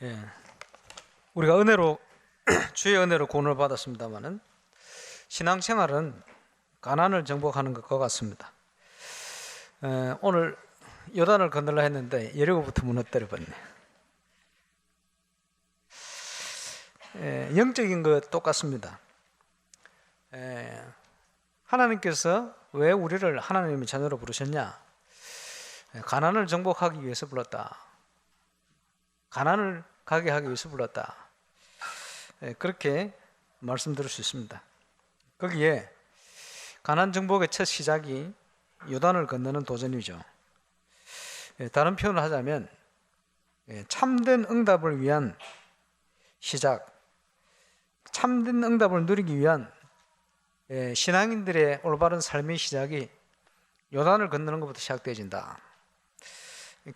예, 우리가 은혜로 주의 은혜로 구원을 받았습니다만은 신앙생활은 가난을 정복하는 것과 같습니다. 오늘 요단을 건널라 했는데 여리고부터 무너뜨려 버렸네. 영적인 것 똑같습니다. 하나님께서 왜 우리를 하나님의 자녀로 부르셨냐? 가난을 정복하기 위해서 불렀다. 가난을 가게 하기 위해서 불렀다. 그렇게 말씀드릴 수 있습니다. 거기에 가난 정복의 첫 시작이 요단을 건너는 도전이죠. 다른 표현을 하자면 참된 응답을 위한 시작, 참된 응답을 누리기 위한 신앙인들의 올바른 삶의 시작이 요단을 건너는 것부터 시작되어진다.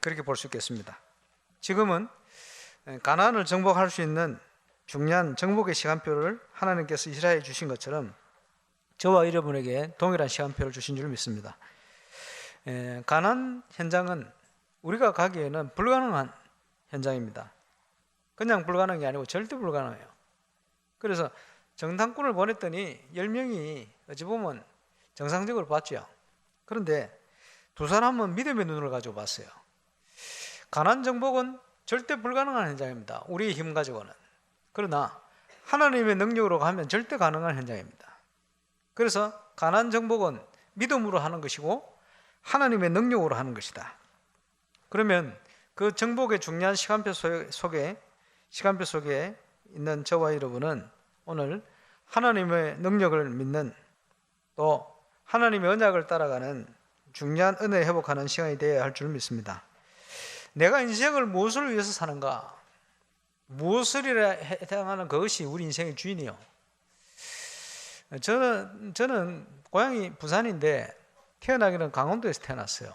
그렇게 볼 수 있겠습니다. 지금은 가나안을 정복할 수 있는 중요한 정복의 시간표를 하나님께서 이스라엘에 주신 것처럼 저와 여러분에게 동일한 시간표를 주신 줄 믿습니다. 가나안 현장은 우리가 가기에는 불가능한 현장입니다. 그냥 불가능이 아니고 절대 불가능해요. 그래서 정탐꾼을 보냈더니 10명이 어찌 보면 정상적으로 봤죠. 그런데 두 사람은 믿음의 눈을 가지고 봤어요. 가나안 정복은 절대 불가능한 현장입니다. 우리의 힘 가지고는. 그러나 하나님의 능력으로 가면 절대 가능한 현장입니다. 그래서 가나안 정복은 믿음으로 하는 것이고 하나님의 능력으로 하는 것이다. 그러면 그 정복의 중요한 시간표 속에 있는 저와 여러분은 오늘 하나님의 능력을 믿는, 또 하나님의 언약을 따라가는 중요한 은혜 회복하는 시간이 되어야 할 줄 믿습니다. 내가 인생을 무엇을 위해서 사는가? 무엇을 해당하는 그것이 우리 인생의 주인이요. 저는 고향이 부산인데 태어나기는 강원도에서 태어났어요.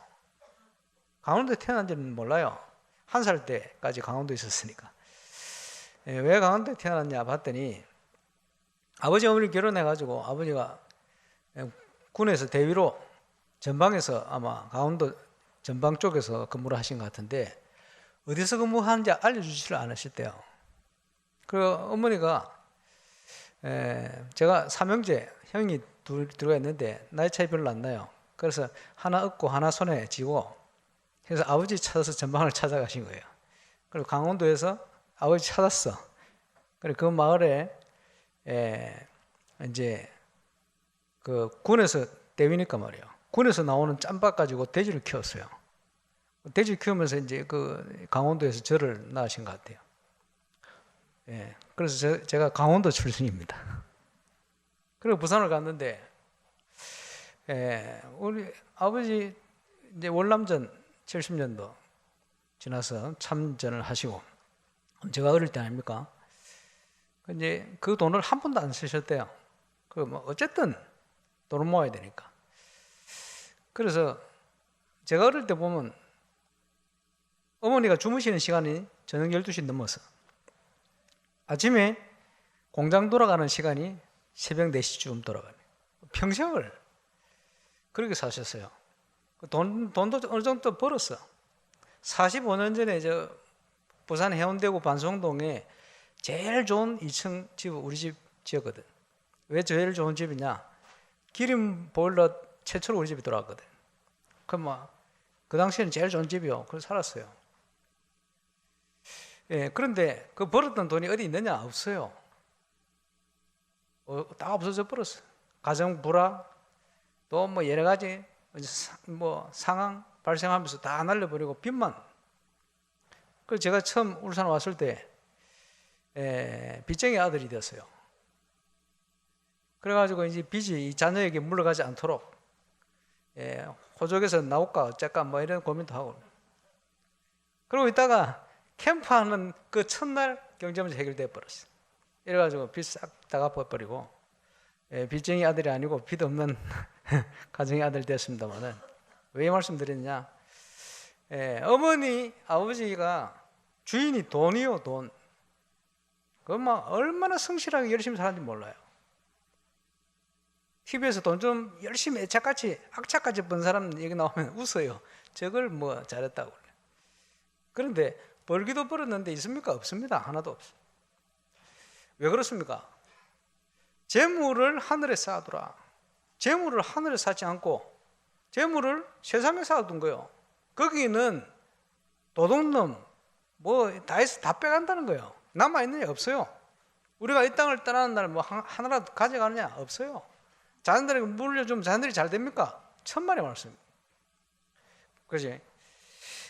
강원도에 태어난 지는 몰라요. 1살 때까지 강원도에 있었으니까. 왜 강원도에 태어났냐 봤더니 아버지 어머니 결혼해가지고 아버지가 군에서 대위로 전방에서 아마 강원도 전방 쪽에서 근무를 하신 것 같은데 어디서 근무하는지 알려주지를 않으셨대요. 그리고 어머니가 제가 삼형제 형이 둘 들어가 있는데 나이 차이 별로 안 나요. 그래서 하나 얻고 하나 손에 쥐고 그래서 아버지 찾아서 전방을 찾아가신 거예요. 그리고 강원도에서 아버지 찾았어. 그리고 그 마을에 이제 그 군에서 대위니까 말이에요. 군에서 나오는 짬밥 가지고 돼지를 키웠어요. 돼지 키우면서 이제 그 강원도에서 저를 낳으신 것 같아요. 그래서 제가 강원도 출신입니다. 그리고 부산을 갔는데 우리 아버지 이제 월남전 70년도 지나서 참전을 하시고 제가 어릴 때 아닙니까? 이제 그 돈을 한 푼도 안 쓰셨대요. 그 뭐 어쨌든 돈을 모아야 되니까. 그래서 제가 어릴 때 보면 어머니가 주무시는 시간이 저녁 12시 넘어서 아침에 공장 돌아가는 시간이 새벽 4시쯤 돌아가요. 평생을 그렇게 사셨어요. 돈도 어느 정도 벌었어. 45년 전에 저 부산 해운대구 반송동에 제일 좋은 2층 집 우리 집 지었거든. 왜 제일 좋은 집이냐? 기름 보일러 최초로 우리 집에 들어왔거든. 그 당시에는 제일 좋은 집이요. 그래서 살았어요. 그런데 그 벌었던 돈이 어디 있느냐? 없어요. 다 없어져 버렸어요. 가정 불화, 또 뭐 여러 가지 뭐 상황 발생하면서 다 날려버리고 빚만. 그래서 제가 처음 울산 왔을 때 빚쟁이 아들이 됐어요. 그래가지고 이제 빚이 자녀에게 물러가지 않도록 호적에서 나올까 어쩔까 뭐 이런 고민도 하고. 그러고 있다가 캠프하는 그 첫날 경제문제 해결돼 버렸어요. 이래가지고 빚 싹 다 갚아버리고 빚쟁이 아들이 아니고 빚 없는 가정의 아들 됐습니다만은 왜 말씀드렸냐? 어머니 아버지가 주인이 돈이요 돈. 그건 막 얼마나 성실하게 열심히 살았는지 몰라요. TV에서 돈 좀 열심히 악착같이 번 사람 얘기 나오면 웃어요. 저걸 뭐 잘했다고. 그런데 벌기도 벌었는데 있습니까? 없습니다. 하나도 없어요. 왜 그렇습니까? 재물을 하늘에 쌓아두라. 재물을 하늘에 쌓지 않고 재물을 세상에 쌓아둔 거예요. 거기는 도둑놈 뭐 다 해서 다 빼간다는 거예요. 남아있느냐? 없어요. 우리가 이 땅을 떠나는 날 뭐 하나라도 가져가느냐? 없어요. 자녀들에게 물려주면 자녀들이 잘 됩니까? 천만의 말씀입니다. 그렇지?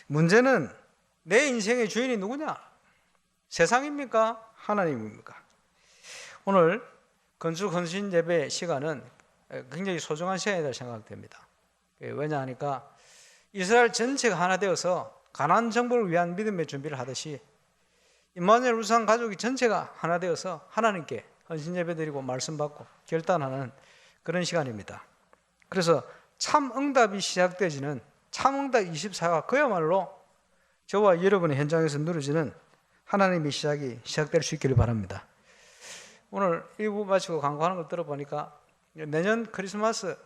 문제는 내 인생의 주인이 누구냐? 세상입니까? 하나님입니까? 오늘 건축 헌신 예배 시간은 굉장히 소중한 시간이라고 생각됩니다. 왜냐 하니까 이스라엘 전체가 하나 되어서 가나안 정복을 위한 믿음의 준비를 하듯이 임마누엘 우상 가족이 전체가 하나 되어서 하나님께 헌신 예배 드리고 말씀 받고 결단하는 그런 시간입니다. 그래서 참 응답이 시작되지는 참응답 24가 그야말로 저와 여러분의 현장에서 누려지는 하나님의 시작이 시작될 수 있기를 바랍니다. 오늘 1부 마치고 강구하는 걸 들어보니까 내년 크리스마스는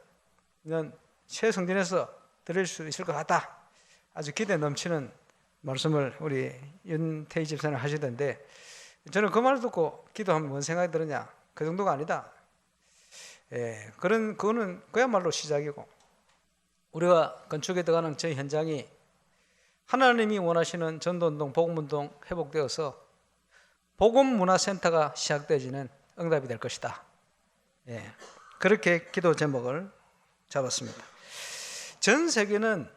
새 성전에서 드릴 수 있을 것 같다. 아주 기대 넘치는 말씀을 우리 윤태희 집사님 하시던데 저는 그 말을 듣고 기도하면 뭔 생각이 들었냐? 그 정도가 아니다. 그거는 그야말로 시작이고 우리가 건축에 들어가는 저희 현장이 하나님이 원하시는 전도운동, 복음운동 회복되어서 복음문화센터가 시작되지는 응답이 될 것이다. 그렇게 기도 제목을 잡았습니다. 전 세계는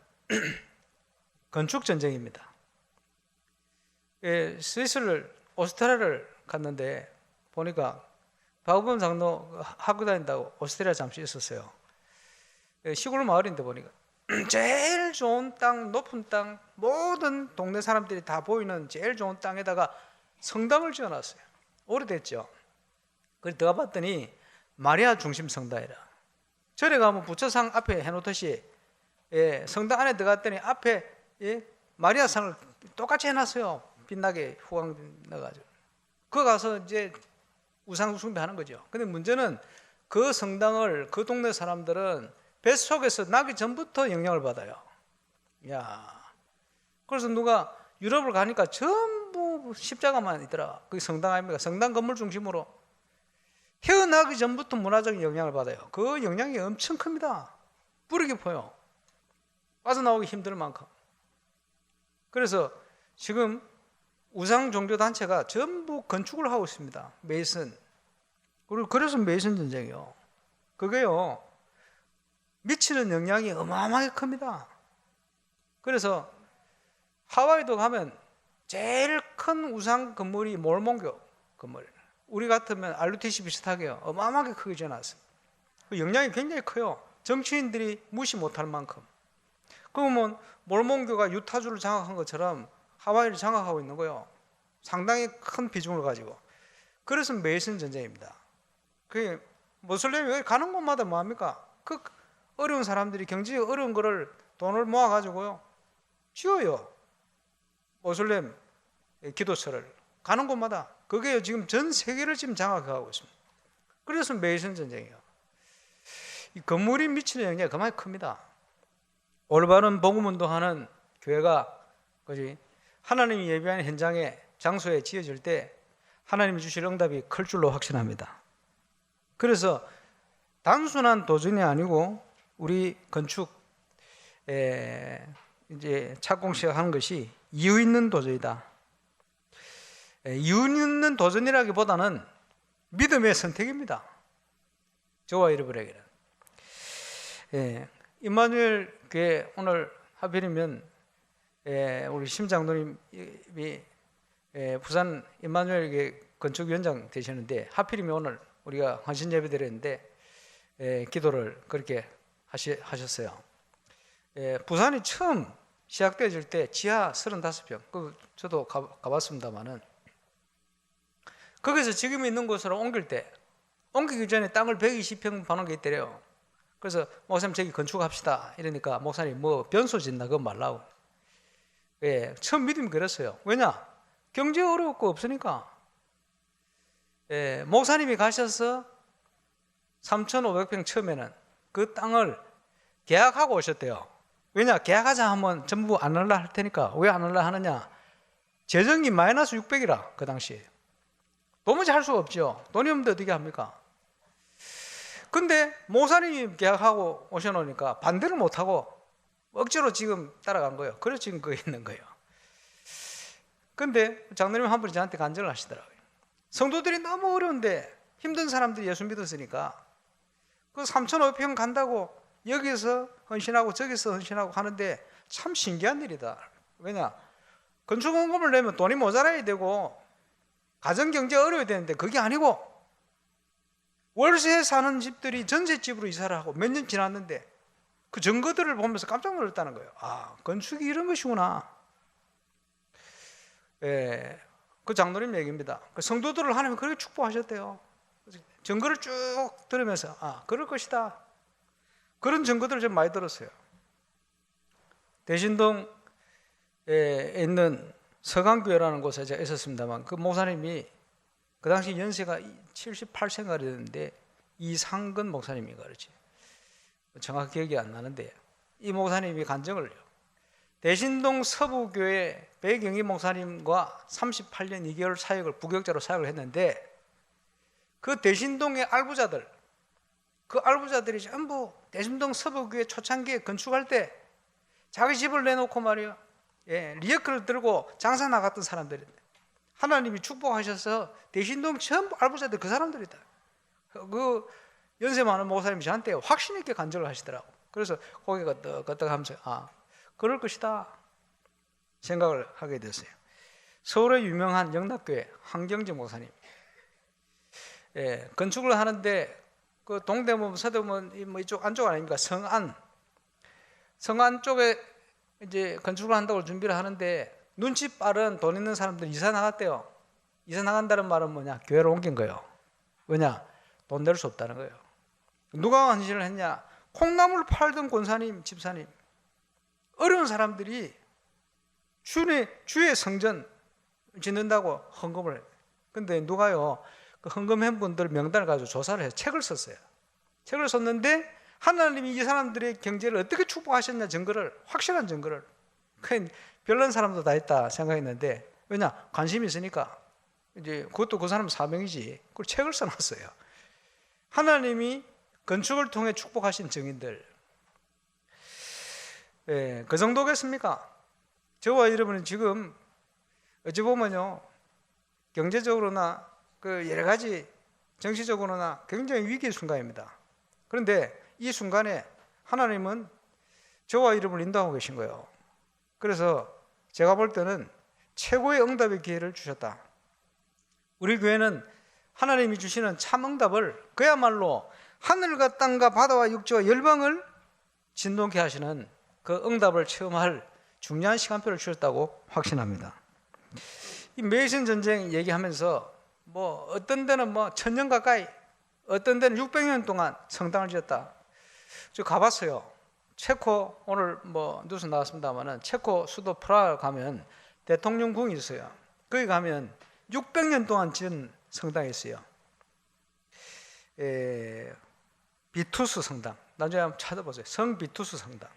건축전쟁입니다. 스위스를, 오스트리아를 갔는데 보니까 박우범 장로 학교 다닌다고 오스트리아 잠시 있었어요. 시골 마을인데 보니까 제일 좋은 땅, 높은 땅, 모든 동네 사람들이 다 보이는 제일 좋은 땅에다가 성당을 지어놨어요. 오래됐죠. 그래서 들어가 봤더니 마리아 중심 성당이라. 절에 가면 부처상 앞에 해놓듯이 성당 안에 들어갔더니 앞에 마리아상을 똑같이 해놨어요. 빛나게 후광 넣어가지고. 그거 가서 이제 우상 숭배하는 거죠. 근데 문제는 그 성당을 그 동네 사람들은 뱃속에서 나기 전부터 영향을 받아요. 그래서 누가 유럽을 가니까 전부 십자가만 있더라. 그게 성당 아닙니까? 성당 건물 중심으로 태어나기 전부터 문화적인 영향을 받아요. 그 영향이 엄청 큽니다. 뿌리 깊어요. 빠져나오기 힘들 만큼. 그래서 지금 우상 종교 단체가 전부 건축을 하고 있습니다. 메이슨. 그리고 그래서 메이슨 전쟁이요. 그게요 미치는 영향이 어마어마하게 큽니다. 그래서 하와이도 가면 제일 큰 우상 건물이 몰몬교 건물. 우리 같으면 RUTC 비슷하게요. 어마어마하게 크게 지어놨습니다. 그 영향이 굉장히 커요. 정치인들이 무시 못할 만큼. 그러면 몰몬교가 유타주를 장악한 것처럼 하와이를 장악하고 있는 거예요. 상당히 큰 비중을 가지고. 그래서 메이슨 전쟁입니다. 그 모슬렘이 가는 곳마다 뭐합니까? 그 어려운 사람들이 경제가 어려운 거를 돈을 모아가지고요 지어요. 모슬렘 기도처를 가는 곳마다. 그게 지금 전 세계를 지금 장악하고 있습니다. 그래서 메이슨 전쟁이에요. 이 건물이 미치는 영향이 그만큼 큽니다. 올바른 복음운동하는 교회가 하나님이 예비한 현장에 장소에 지어질 때 하나님이 주실 응답이 클 줄로 확신합니다. 그래서 단순한 도전이 아니고 우리 건축 이제 착공 시작하는 것이 이유 있는 도전이다. 이유 있는 도전이라기보다는 믿음의 선택입니다. 저와 여러분에게는. 임마누엘 교회 오늘 하필이면 우리 심장로님이 부산 임마누엘 교회 건축위원장 되셨는데 하필이면 오늘 우리가 헌신 예배 드렸는데 기도를 그렇게 하셨어요. 부산이 처음 시작되어질 때 지하 35평, 저도 가봤습니다만은 거기서 지금 있는 곳으로 옮기기 전에 땅을 120평 파는 게 있더래요. 그래서 목사님 저기 건축합시다 이러니까 목사님 뭐 변소 짓나 그거 말라고. 처음 믿음이 그랬어요. 왜냐? 경제 어렵고 없으니까. 목사님이 가셔서 3,500평 처음에는 그 땅을 계약하고 오셨대요. 왜냐? 계약하자 하면 전부 안 할라 할 테니까. 왜 안 할라 하느냐? 재정이 마이너스 600이라 그 당시에. 도무지 할 수가 없죠. 돈이 없는데 어떻게 합니까? 근데 목사님이 계약하고 오셔놓으니까 반대를 못하고 억지로 지금 따라간 거예요. 그래서 지금 거기 있는 거예요. 근데 장로님 한 분이 저한테 간증을 하시더라고요. 성도들이 너무 어려운데 힘든 사람들이 예수 믿었으니까 그 3,500평 간다고 여기서 헌신하고 저기서 헌신하고 하는데 참 신기한 일이다. 왜냐? 건축원금을 내면 돈이 모자라야 되고 가정경제가 어려워야 되는데 그게 아니고 월세에 사는 집들이 전셋집으로 이사를 하고 몇 년 지났는데 그 증거들을 보면서 깜짝 놀랐다는 거예요. 아, 건축이 이런 것이구나. 예, 그 장로님 얘기입니다. 그 성도들을 하나님 그렇게 축복하셨대요. 증거를 쭉 들으면서 아, 그럴 것이다. 그런 증거들을 좀 많이 들었어요. 대신동에 있는 서강교회라는 곳에 제가 있었습니다만 그 목사님이 그 당시 연세가 78세가 됐는데 이상근 목사님인가 그렇지. 정확히 기억이 안 나는데 이 목사님이 간증을 해요. 대신동 서부교회 배경희 목사님과 38년 2개월 사역을 부교육자로 사역을 했는데 그 대신동의 알부자들, 그 알부자들이 전부 대신동 서부교회 초창기에 건축할 때 자기 집을 내놓고 말이요, 리어크를 들고 장사 나갔던 사람들인데 하나님이 축복하셔서 대신동 전부 알부자들 그 사람들이다. 그 연세 많은 목사님이 저한테 확신 있게 간증을 하시더라고. 그래서 고개가 끄덕끄덕하면서 아, 그럴 것이다 생각을 하게 됐어요. 서울의 유명한 영락교회 황경진 목사님, 건축을 하는데 그 동대문, 서대문 뭐 이쪽 안쪽 아닙니까? 성안 쪽에 이제 건축을 한다고 준비를 하는데 눈치 빠른 돈 있는 사람들이 이사 나갔대요. 이사 나간다는 말은 뭐냐? 교회로 옮긴 거예요. 왜냐? 돈 낼 수 없다는 거예요. 누가 헌신을 했냐? 콩나물 팔던 권사님, 집사님, 어려운 사람들이 주의 성전 짓는다고 헌금을 해요. 근데 누가요? 그 헌금한 분들 명단을 가지고 조사를 해서 책을 썼어요. 책을 썼는데 하나님이 이 사람들의 경제를 어떻게 축복하셨냐 증거를, 확실한 증거를, 별난 사람도 다 있다 생각했는데 왜냐? 관심이 있으니까 이제 그것도 그 사람 사명이지. 그걸 책을 써놨어요. 하나님이 건축을 통해 축복하신 증인들, 그 정도겠습니까? 저와 여러분은 지금 어찌 보면요, 경제적으로나 그 여러 가지 정치적으로나 굉장히 위기의 순간입니다. 그런데 이 순간에 하나님은 저와 여러분을 인도하고 계신 거예요. 그래서 제가 볼 때는 최고의 응답의 기회를 주셨다. 우리 교회는 하나님이 주시는 참 응답을 그야말로 하늘과 땅과 바다와 육지와 열방을 진동케 하시는 그 응답을 체험할 중요한 시간표를 주셨다고 확신합니다. 이 메이슨 전쟁 얘기하면서 뭐 어떤 데는 뭐 1000년 가까이, 어떤 데는 600년 동안 성당을 지었다. 저 가봤어요. 체코, 오늘 뭐 뉴스 나왔습니다만은 체코 수도 프라하 가면 대통령궁이 있어요. 거기 가면 600년 동안 지은 성당이 있어요. 비투스 성당, 나중에 한번 찾아보세요. 성 비투스 성당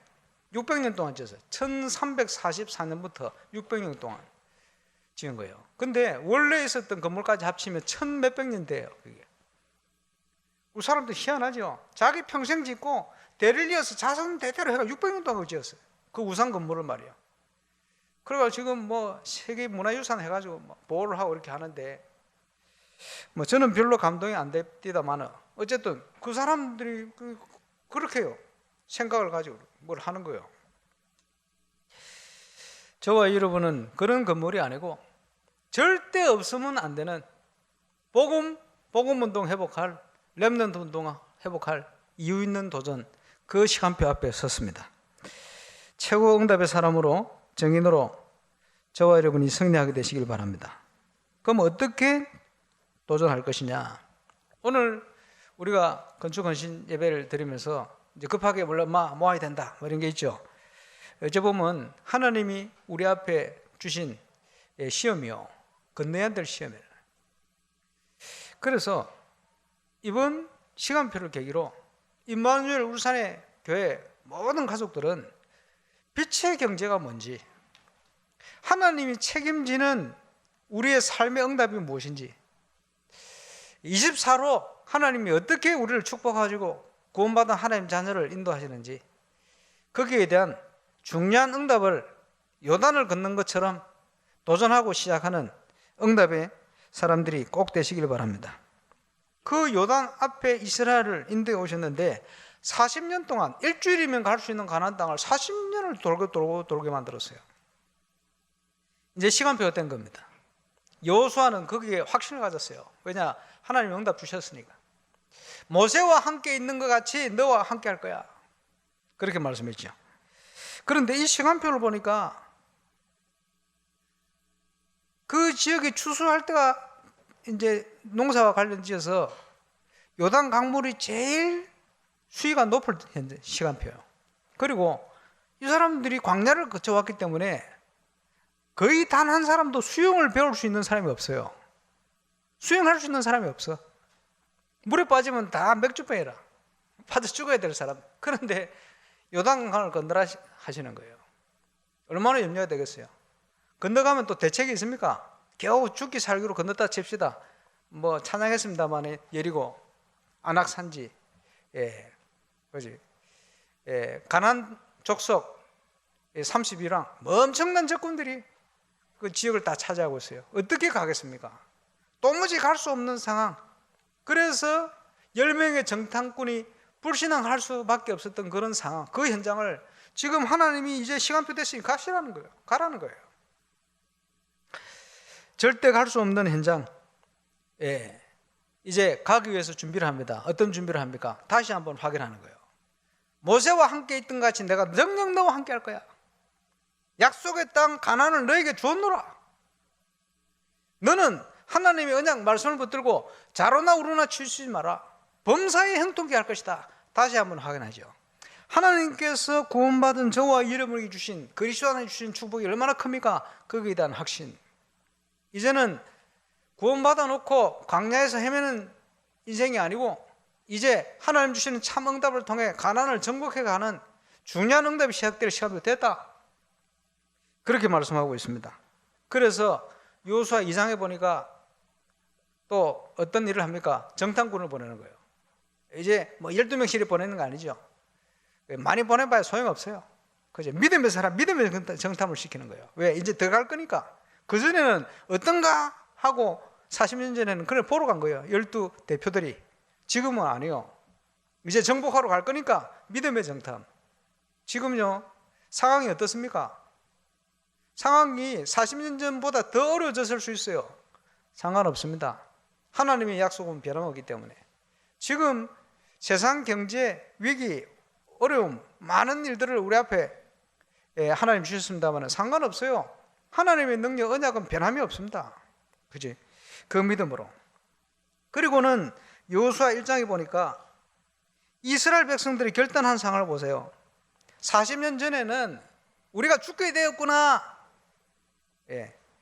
600년 동안 지었어요. 1344년부터 600년 동안 지은 거예요. 근데 원래 있었던 건물까지 합치면 1000몇백 년 돼요. 그게. 우리 사람들 희한하죠. 자기 평생 짓고 대를 이어서 자손 대대로 해가 600년 동안 지었어요. 그 우상 건물을 말이에요. 그래가 지금 뭐 세계 문화유산 해가지고 뭐 보호를 하고 이렇게 하는데 뭐 저는 별로 감동이 안 됩니다만은 어쨌든 그 사람들이 그렇게 해요. 생각을 가지고 뭘 하는 거예요. 저와 여러분은 그런 건물이 아니고 절대 없으면 안 되는 복음 운동 회복할, 렘넌트 운동 회복할 이유 있는 도전, 그 시간표 앞에 섰습니다. 최고 응답의 사람으로, 정인으로 저와 여러분이 승리하게 되시길 바랍니다. 그럼 어떻게 도전할 것이냐? 오늘 우리가 건축헌신 예배를 드리면서 이제 급하게 물론 모아야 된다 뭐 이런 게 있죠. 어찌 보면 하나님이 우리 앞에 주신 시험이요, 건너야 될 시험이에요. 그래서 이번 시간표를 계기로 임마누엘 울산의 교회 모든 가족들은 빛의 경제가 뭔지, 하나님이 책임지는 우리의 삶의 응답이 무엇인지, 24로 하나님이 어떻게 우리를 축복하시고 구원받은 하나님 자녀를 인도하시는지, 거기에 대한 중요한 응답을 요단을 건넌 것처럼 도전하고 시작하는 응답의 사람들이 꼭 되시길 바랍니다. 그 요단 앞에 이스라엘을 인도해 오셨는데 40년 동안, 일주일이면 갈 수 있는 가나안 땅을 40년을 돌게 만들었어요. 이제 시간표가 된 겁니다. 여호수아는 거기에 확신을 가졌어요. 왜냐? 하나님이 응답 주셨으니까. 모세와 함께 있는 것 같이 너와 함께 할 거야, 그렇게 말씀했죠. 그런데 이 시간표를 보니까 그 지역에 추수할 때가 이제 농사와 관련지어서 요단 강물이 제일 수위가 높을 현재 시간표예요. 그리고 이 사람들이 광야를 거쳐왔기 때문에 거의 단 한 사람도 수영을 배울 수 있는 사람이 없어요. 수영할 수 있는 사람이 없어. 물에 빠지면 다 맥주병이라 빠져 죽어야 될 사람. 그런데 요단강을 건너라 하시는 거예요. 얼마나 염려가 되겠어요. 건너가면 또 대책이 있습니까? 겨우 죽기 살기로 건넜다 칩시다. 뭐 찬양했습니다만 여리고, 안악산지, 그지? 가나안 족속 32랑 엄청난 적군들이 그 지역을 다 차지하고 있어요. 어떻게 가겠습니까? 도무지 갈 수 없는 상황. 그래서 10명의 정탐꾼이 불신앙할 수밖에 없었던 그런 상황, 그 현장을 지금 하나님이 이제 시간표 됐으니 가시라는 거예요. 가라는 거예요. 절대 갈 수 없는 현장, 이제 가기 위해서 준비를 합니다. 어떤 준비를 합니까? 다시 한번 확인하는 거예요. 모세와 함께 있던 같이 내가 능력 너와 함께 할 거야. 약속의 땅 가나안을 너에게 주었노라. 너는 하나님의 언약 말씀을 붙들고 자로나 우로나 치우치지 마라. 범사에 형통케 할 것이다. 다시 한번 확인하죠. 하나님께서 구원받은 저와 이름을 주신, 그리스도 안에 주신 축복이 얼마나 큽니까? 거기에 대한 확신. 이제는 구원받아 놓고 광야에서 헤매는 인생이 아니고 이제 하나님 주시는 참 응답을 통해 가나안을 정복해 가는 중요한 응답이 시작될 시간도 됐다, 그렇게 말씀하고 있습니다. 그래서 여호수아 2장에 보니까 또 어떤 일을 합니까? 정탐꾼을 보내는 거예요. 이제 뭐 12명씩 보내는 거 아니죠. 많이 보내봐야 소용없어요. 그죠? 믿음의 사람, 믿음의 정탐을 시키는 거예요. 왜? 이제 들어갈 거니까. 그전에는 어떤가 하고 40년 전에는 그걸 보러 간 거예요. 12 대표들이. 지금은 아니요. 이제 정복하러 갈 거니까 믿음의 정탐. 지금요, 상황이 어떻습니까? 상황이 40년 전보다 더 어려워졌을 수 있어요. 상관없습니다. 하나님의 약속은 변함없기 때문에. 지금 세상 경제 위기, 어려움, 많은 일들을 우리 앞에 하나님 주셨습니다만 상관없어요. 하나님의 능력, 언약은 변함이 없습니다. 그지? 그 믿음으로. 그리고는 여호수아 1장에 보니까 이스라엘 백성들이 결단한 상황을 보세요. 40년 전에는 우리가 죽게 되었구나,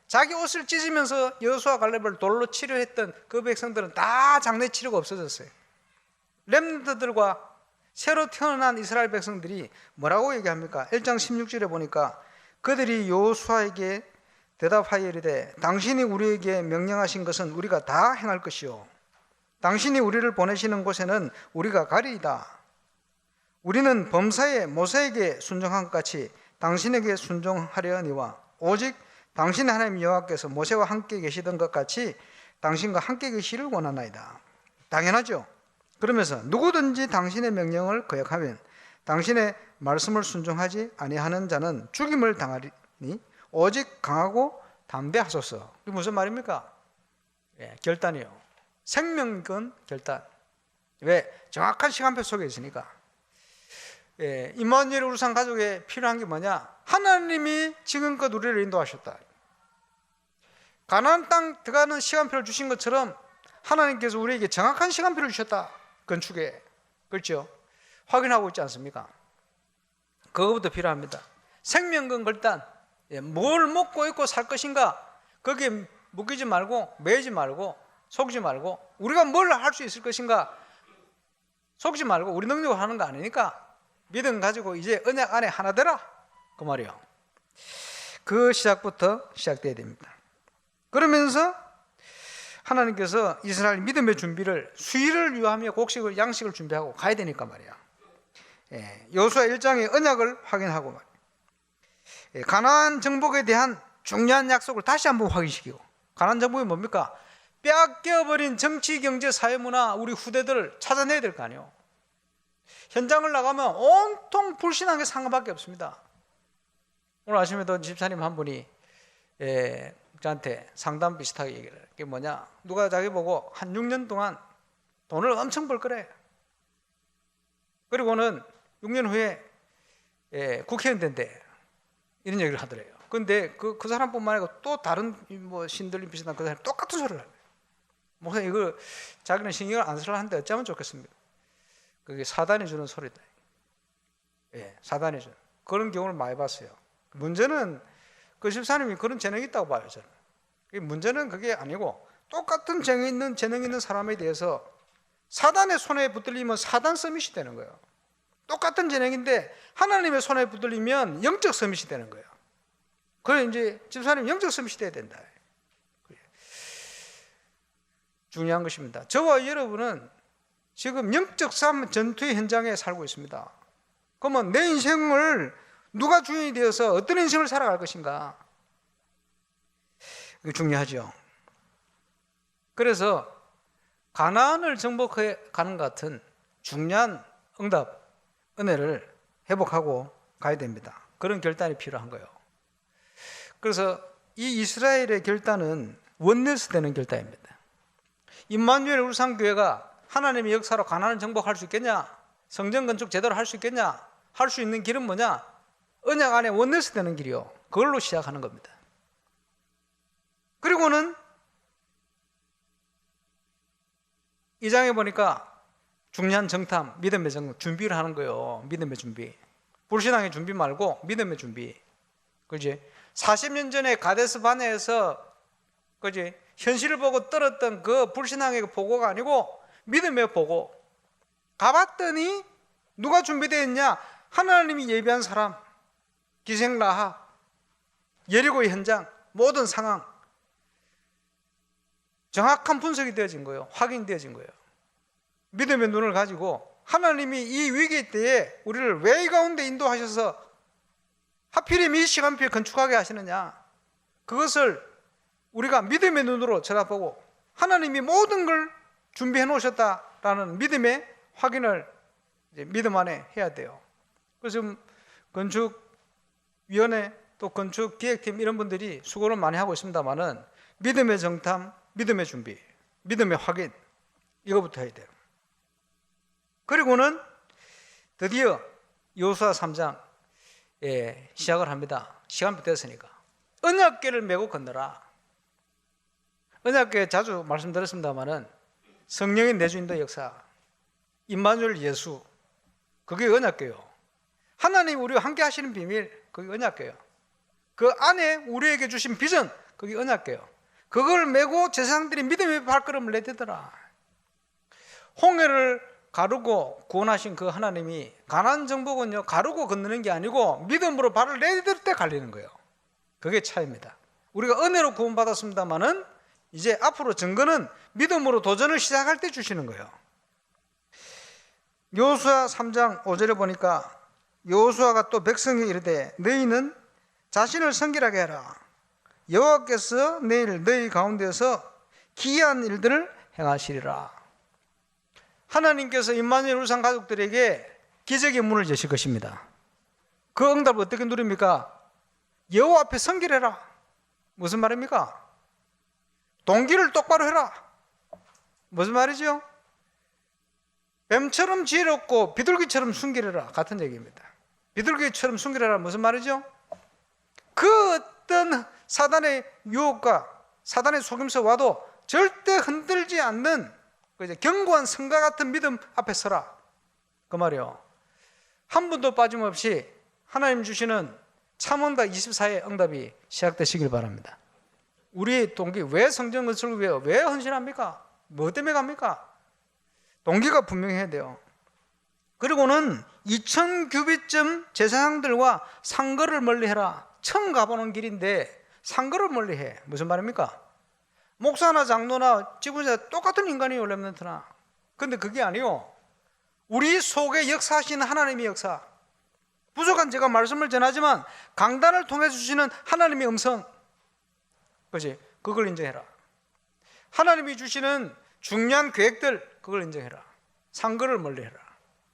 자기 옷을 찢으면서 여호수아 갈렙을 돌로 치료했던 그 백성들은 다 장례 치료가 없어졌어요. 렘넌트들과 새로 태어난 이스라엘 백성들이 뭐라고 얘기합니까? 1장 16절에 보니까 그들이 여호수아에게 대답하여 이르되 당신이 우리에게 명령하신 것은 우리가 다 행할 것이요 당신이 우리를 보내시는 곳에는 우리가 가리이다. 우리는 범사에 모세에게 순종한 것 같이 당신에게 순종하려 하니와 오직 당신의 하나님 여호와께서 모세와 함께 계시던 것 같이 당신과 함께 계시기를 원하나이다. 당연하죠. 그러면서 누구든지 당신의 명령을 거역하면 당신의 말씀을 순종하지 아니하는 자는 죽임을 당하리니 오직 강하고 담대하소서. 이게 무슨 말입니까? 결단이요. 생명권 결단. 왜? 정확한 시간표 속에 있으니까. 임마누엘 우르산 가족에 필요한 게 뭐냐? 하나님이 지금껏 우리를 인도하셨다. 가나안 땅 들어가는 시간표를 주신 것처럼 하나님께서 우리에게 정확한 시간표를 주셨다. 건축에. 그렇죠? 확인하고 있지 않습니까? 그거부터 필요합니다. 생명권 결단. 뭘 먹고 입고 살 것인가? 거기에 묶이지 말고, 매이지 말고, 속지 말고, 우리가 뭘 할 수 있을 것인가? 속지 말고, 우리 능력으로 하는 거 아니니까 믿음 가지고 이제 언약 안에 하나 되라, 그 말이요. 그 시작부터 시작돼야 됩니다. 그러면서 하나님께서 이스라엘 믿음의 준비를 수일을 위하며 곡식을 양식을 준비하고 가야 되니까 말이야. 여호수아 1장의 언약을 확인하고 말이야. 가나안 정복에 대한 중요한 약속을 다시 한번 확인시키고, 가나안 정복이 뭡니까? 빼앗겨버린 정치, 경제, 사회, 문화 우리 후대들을 찾아내야 될 거 아니에요. 현장을 나가면 온통 불신앙의 상황밖에 없습니다. 오늘 아침에도 집사님 한 분이 저한테 상담 비슷하게 얘기를 해요. 그게 뭐냐, 누가 자기 보고 한 6년 동안 돈을 엄청 벌 거래. 그리고는 6년 후에 국회의원 된대. 이런 얘기를 하더래요. 근데 그 사람뿐만 아니고 또 다른 뭐 신들림 비슷한 그 사람이 똑같은 소리를 하네. 목사님, 이거 자기는 신경을 안 쓰려 하는데 어쩌면 좋겠습니다. 그게 사단이 주는 소리다. 사단이 주는 그런 경우를 많이 봤어요. 문제는 그 집사님이 그런 재능이 있다고 봐요, 저는. 문제는 그게 아니고, 똑같은 재능 있는 사람에 대해서 사단의 손에 붙들리면 사단 서밋이 되는 거예요. 똑같은 재능인데 하나님의 손에 붙들리면 영적 서밋이 되는 거예요. 그래, 이제 집사님 영적 서밋이 돼야 된다. 중요한 것입니다. 저와 여러분은 지금 영적 싸움 전투의 현장에 살고 있습니다. 그러면 내 인생을 누가 주인이 되어서 어떤 인생을 살아갈 것인가? 이게 중요하죠. 그래서 가나안을 정복해 가는 것 같은 중요한 응답, 은혜를 회복하고 가야 됩니다. 그런 결단이 필요한 거예요. 그래서 이 이스라엘의 결단은 원내스 되는 결단입니다. 임마누엘 울산교회가 하나님의 역사로 가나안을 정복할 수 있겠냐? 성전 건축 제대로 할 수 있겠냐? 할 수 있는 길은 뭐냐? 언약 안에 원내스 되는 길이요. 그걸로 시작하는 겁니다. 그리고는 이 장에 보니까 중요한 정탐, 믿음의 정탐, 준비를 하는 거예요. 믿음의 준비. 불신앙의 준비 말고 믿음의 준비. 그지? 40년 전에 가데스 바네에서 그지? 현실을 보고 떨었던 그 불신앙의 보고가 아니고 믿음의 보고. 가봤더니 누가 준비되어 있냐? 하나님이 예비한 사람, 기생 라합, 여리고의 현장, 모든 상황 정확한 분석이 되어진 거예요. 확인되어진 거예요. 믿음의 눈을 가지고 하나님이 이 위기 때에 우리를 왜 이 가운데 인도하셔서 하필이면 이 시간표에 건축하게 하시느냐, 그것을 우리가 믿음의 눈으로 쳐다보고 하나님이 모든 걸 준비해 놓으셨다라는 믿음의 확인을 이제 믿음 안에 해야 돼요. 그래서 지금 건축위원회 또 건축기획팀 이런 분들이 수고를 많이 하고 있습니다만은 믿음의 정탐, 믿음의 준비, 믿음의 확인, 이거부터 해야 돼요. 그리고는 드디어 여호수아 3장 시작을 합니다. 시간표 됐으니까 언약궤를 메고 건너라. 언약궤 자주 말씀드렸습니다만은 성령의 내주인도 역사, 임마누엘 예수, 그게 언약궤요. 하나님 우리와 함께 하시는 비밀, 그게 언약궤요. 그 안에 우리에게 주신 비전, 그게 언약궤요. 그걸 메고 제사장들이 믿음의 발걸음을 내딛더라. 홍해를 가르고 구원하신 그 하나님이 가나안 정복은요, 가르고 건너는 게 아니고 믿음으로 발을 내딛을 때 갈리는 거예요. 그게 차이입니다. 우리가 은혜로 구원받았습니다마는 이제 앞으로 증거는 믿음으로 도전을 시작할 때 주시는 거예요. 여호수아 3장 5절에 보니까 여호수아가 또 백성에게 이르되 너희는 자신을 성결하게 해라. 여호와께서 내일 너희 가운데서 기이한 일들을 행하시리라. 하나님께서 임마누엘 울산 가족들에게 기적의 문을 여실 것입니다. 그 응답을 어떻게 누립니까? 여호와 앞에 성결해라. 무슨 말입니까? 동기를 똑바로 해라. 무슨 말이죠? 뱀처럼 지혜롭고 비둘기처럼 순결해라. 같은 얘기입니다. 비둘기처럼 순결해라 무슨 말이죠? 그 어떤 사단의 유혹과 사단의 속임수 와도 절대 흔들지 않는 견고한 성과 같은 믿음 앞에 서라. 그 말이요. 한 분도 빠짐없이 하나님 주시는 참응답 24의 응답이 시작되시길 바랍니다. 우리의 동기, 왜 성전 건축을 위해 왜 헌신합니까? 뭐 때문에 갑니까? 동기가 분명해야 돼요. 그리고는 2000규빗쯤 제사장들과 상거를 멀리해라. 처음 가보는 길인데 상거를 멀리해. 무슨 말입니까? 목사나 장로나 지구자 똑같은 인간이에요, 렘넌트나. 근데 그게 아니요, 우리 속에 역사하시는 하나님의 역사, 부족한 제가 말씀을 전하지만 강단을 통해 주시는 하나님의 음성, 그렇지? 그걸 인정해라. 하나님이 주시는 중요한 계획들, 그걸 인정해라. 상거를 멀리해라.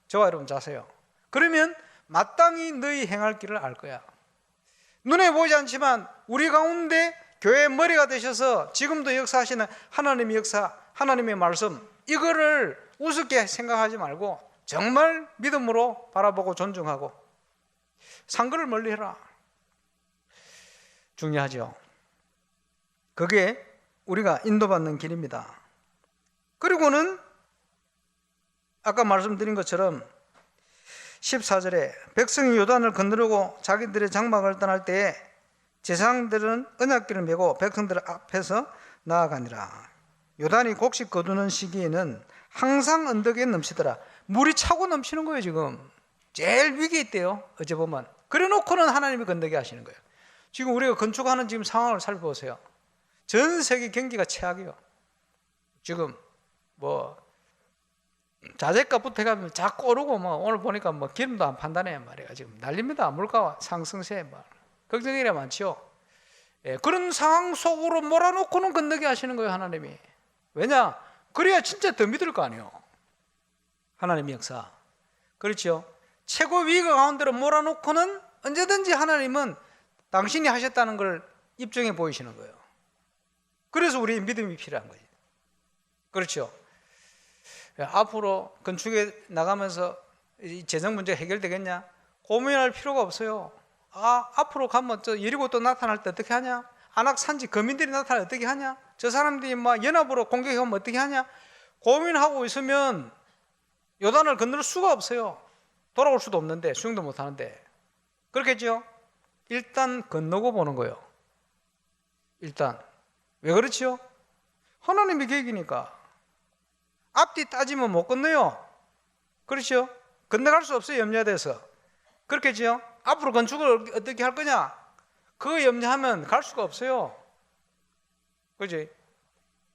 저와 여러분 자세요. 그러면 마땅히 너희 행할 길을 알 거야. 눈에 보이지 않지만 우리 가운데 교회의 머리가 되셔서 지금도 역사하시는 하나님의 역사, 하나님의 말씀, 이거를 우습게 생각하지 말고 정말 믿음으로 바라보고 존중하고 상거를 멀리해라. 중요하죠. 그게 우리가 인도받는 길입니다. 그리고는 아까 말씀드린 것처럼 14절에 백성이 요단을 건너려고 자기들의 장막을 떠날 때에 제사장들은 언약궤를 메고 백성들 앞에서 나아가니라. 요단이 곡식 거두는 시기에는 항상 언덕에 넘치더라. 물이 차고 넘치는 거예요. 지금 제일 위기에 있대요. 어제 보면 그래 놓고는 하나님이 건너게 하시는 거예요. 지금 우리가 건축하는 지금 상황을 살펴보세요. 전 세계 경기가 최악이에요. 지금 뭐 자재값부터 해가면 자꾸 오르고, 뭐 오늘 보니까 뭐 기름도 안 판다네 말이야. 지금 난립니다. 물가 상승세 뭐 걱정이 많죠. 예, 그런 상황 속으로 몰아놓고는 건너게 하시는 거예요, 하나님이. 왜냐? 그래야 진짜 더 믿을 거 아니에요. 하나님의 역사. 그렇죠? 최고 위기가 가운데로 몰아놓고는 언제든지 하나님은 당신이 하셨다는 걸 입증해 보이시는 거예요. 그래서 우리의 믿음이 필요한 거지. 그렇죠? 앞으로 건축에 나가면서 이 재정 문제가 해결되겠냐? 고민할 필요가 없어요. 앞으로 가면 저 여리고 또 나타날 때 어떻게 하냐? 안악산지 거민들이 나타나면 어떻게 하냐? 저 사람들이 막 연합으로 공격하면 어떻게 하냐? 고민하고 있으면 요단을 건널 수가 없어요. 돌아올 수도 없는데, 수영도 못 하는데. 그렇겠죠? 일단 건너고 보는 거예요. 일단. 왜 그렇지요? 하나님의 계획이니까. 앞뒤 따지면 못 건너요. 그렇죠? 건너갈 수 없어요, 염려돼서. 그렇겠죠? 앞으로 건축을 어떻게 할 거냐? 그거 염려하면 갈 수가 없어요. 그지?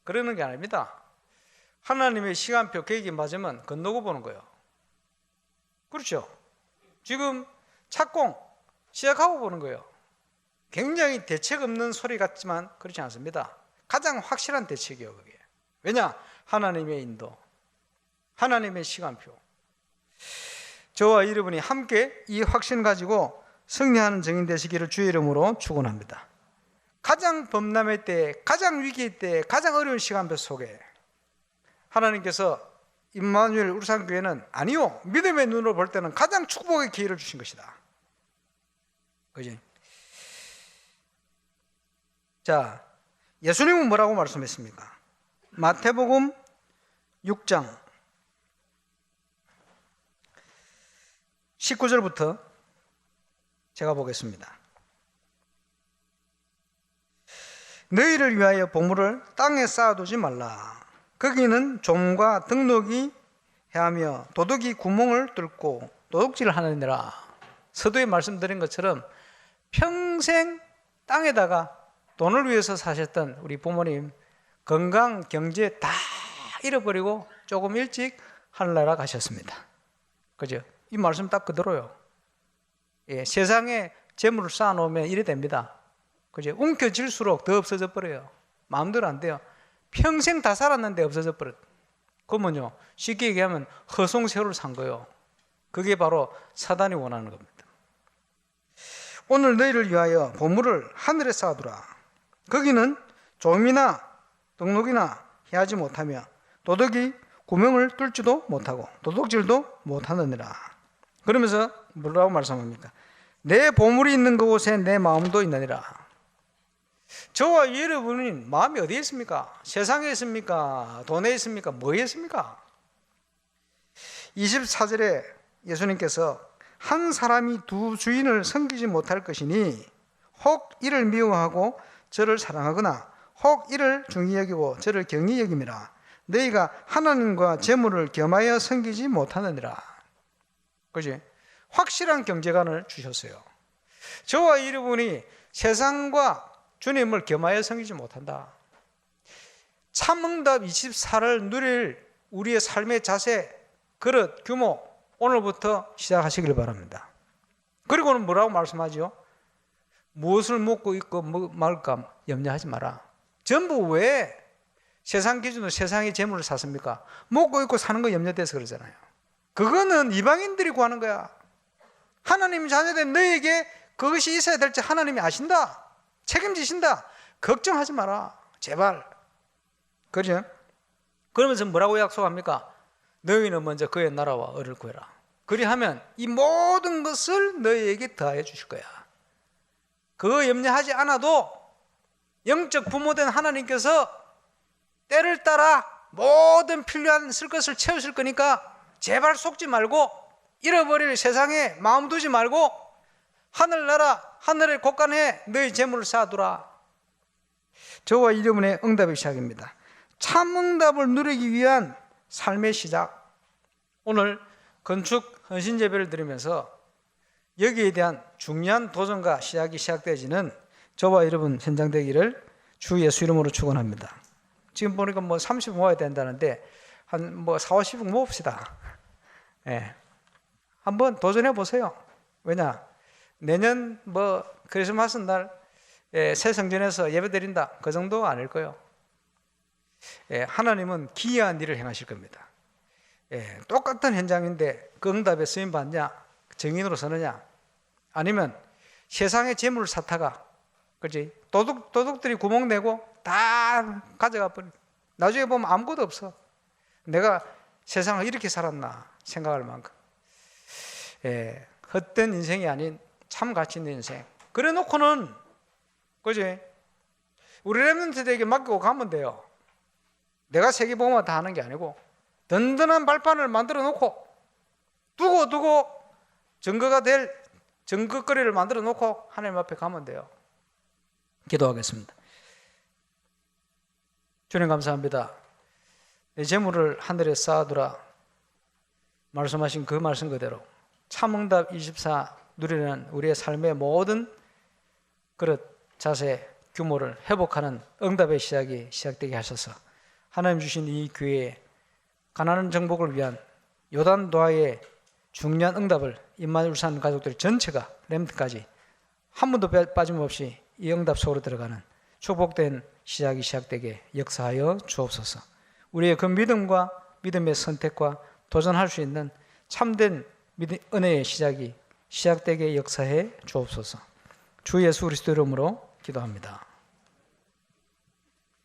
그러는 게 아닙니다. 하나님의 시간표 계획이 맞으면 건너고 보는 거예요. 그렇죠? 지금 착공 시작하고 보는 거예요. 굉장히 대책 없는 소리 같지만 그렇지 않습니다. 가장 확실한 대책이에요, 그게. 왜냐? 하나님의 인도, 하나님의 시간표. 저와 여러분이 함께 이 확신 가지고 승리하는 증인 되시기를 주의 이름으로 축원합니다. 가장 범람의 때, 가장 위기의 때, 가장 어려운 시간표 속에 하나님께서 임마누엘 울산교회는 아니요, 믿음의 눈으로 볼 때는 가장 축복의 기회를 주신 것이다. 그지? 자, 예수님은 뭐라고 말씀했습니까? 마태복음 6장 19절부터 제가 보겠습니다. 너희를 위하여 보물을 땅에 쌓아두지 말라. 거기는 좀과 등록이 해하며 도둑이 구멍을 뚫고 도둑질을 하느니라. 서두에 말씀드린 것처럼 평생 땅에다가 돈을 위해서 사셨던 우리 부모님 건강, 경제 다 잃어버리고 조금 일찍 하늘나라 가셨습니다. 그죠? 이 말씀 딱 그대로요. 예, 세상에 재물을 쌓아놓으면 이래 됩니다. 그죠? 움켜질수록 더 없어져 버려요. 마음대로 안 돼요. 평생 다 살았는데 없어져 버렸. 그러면요, 쉽게 얘기하면 허송세월을 산 거예요. 그게 바로 사단이 원하는 겁니다. 오늘 너희를 위하여 보물을 하늘에 쌓아두라. 거기는 좀이나 등록이나 해하지 못하며 도둑이 구멍을 뚫지도 못하고 도둑질도 못하느니라. 그러면서 뭐라고 말씀합니까? 내 보물이 있는 그곳에 내 마음도 있느니라. 저와 여러분은 마음이 어디에 있습니까? 세상에 있습니까? 돈에 있습니까? 뭐에 있습니까? 24절에 예수님께서 한 사람이 두 주인을 섬기지 못할 것이니 혹 이를 미워하고 저를 사랑하거나 혹 이를 중히 여기고 저를 경히 여김이라. 너희가 하나님과 재물을 겸하여 섬기지 못하느니라. 그지? 확실한 경제관을 주셨어요. 저와 여러분이 세상과 주님을 겸하여 섬기지 못한다. 참응답 24를 누릴 우리의 삶의 자세, 그릇, 규모 오늘부터 시작하시길 바랍니다. 그리고는 뭐라고 말씀하죠? 무엇을 먹고 있고 말까 염려하지 마라. 전부 왜 세상 기준으로 세상의 재물을 샀습니까? 먹고 있고 사는 거 염려돼서 그러잖아요. 그거는 이방인들이 구하는 거야. 하나님 자녀된 너에게 그것이 있어야 될지 하나님이 아신다. 책임지신다. 걱정하지 마라. 제발. 그죠? 그러면서 뭐라고 약속합니까? 너희는 먼저 그의 나라와 의를 구해라. 그리하면 이 모든 것을 너희에게 더하여 주실 거야. 그거 염려하지 않아도 영적 부모된 하나님께서 때를 따라 모든 필요한 쓸 것을 채우실 거니까 제발 속지 말고 잃어버릴 세상에 마음 두지 말고 하늘나라 하늘의 곳간에 너희 재물을 쌓아두라. 저와 여러분의 응답의 시작입니다. 참 응답을 누리기 위한 삶의 시작. 오늘 건축 헌신예배를 드리면서 여기에 대한 중요한 도전과 시작이 시작되지는 저와 여러분 현장되기를 주 예수 이름으로 축원합니다. 지금 보니까 30분 모아야 된다는데 한 40, 50분 모읍시다. 예. 한번 도전해 보세요. 왜냐? 내년 크리스마스 날 새 성전에서 예배 드린다. 그 정도 아닐 거예요. 하나님은 기이한 일을 행하실 겁니다. 똑같은 현장인데 그 응답에 쓰임 받냐? 증인으로 서느냐? 아니면 세상의 재물을 사다가 그렇지? 도둑들이 구멍 내고 다 가져가 버려. 나중에 보면 아무것도 없어. 내가 세상을 이렇게 살았나 생각할 만큼. 헛된 인생이 아닌 참 가치 있는 인생. 그래 놓고는 그지? 우리 렘넌트들에게 맡기고 가면 돼요. 내가 세계복음화 다 하는 게 아니고 든든한 발판을 만들어 놓고 두고 증거가 될 증거거리를 만들어 놓고 하나님 앞에 가면 돼요. 기도하겠습니다. 주님 감사합니다. 내 재물을 하늘에 쌓아두라 말씀하신 그 말씀 그대로 참응답 24 누리는 우리의 삶의 모든 그릇, 자세, 규모를 회복하는 응답의 시작이 시작되게 하셔서 하나님 주신 이 기회에 가나안 정복을 위한 요단도하의 중요한 응답을 임마누엘산 가족들 전체가 렘트까지 한 번도 빠짐없이 이 응답 속으로 들어가는 축복된 시작이 시작되게 역사하여 주옵소서. 우리의 그 믿음과 믿음의 선택과 도전할 수 있는 참된 은혜의 시작이 시작되게 역사해 주옵소서. 주 예수 그리스도 이름으로 기도합니다.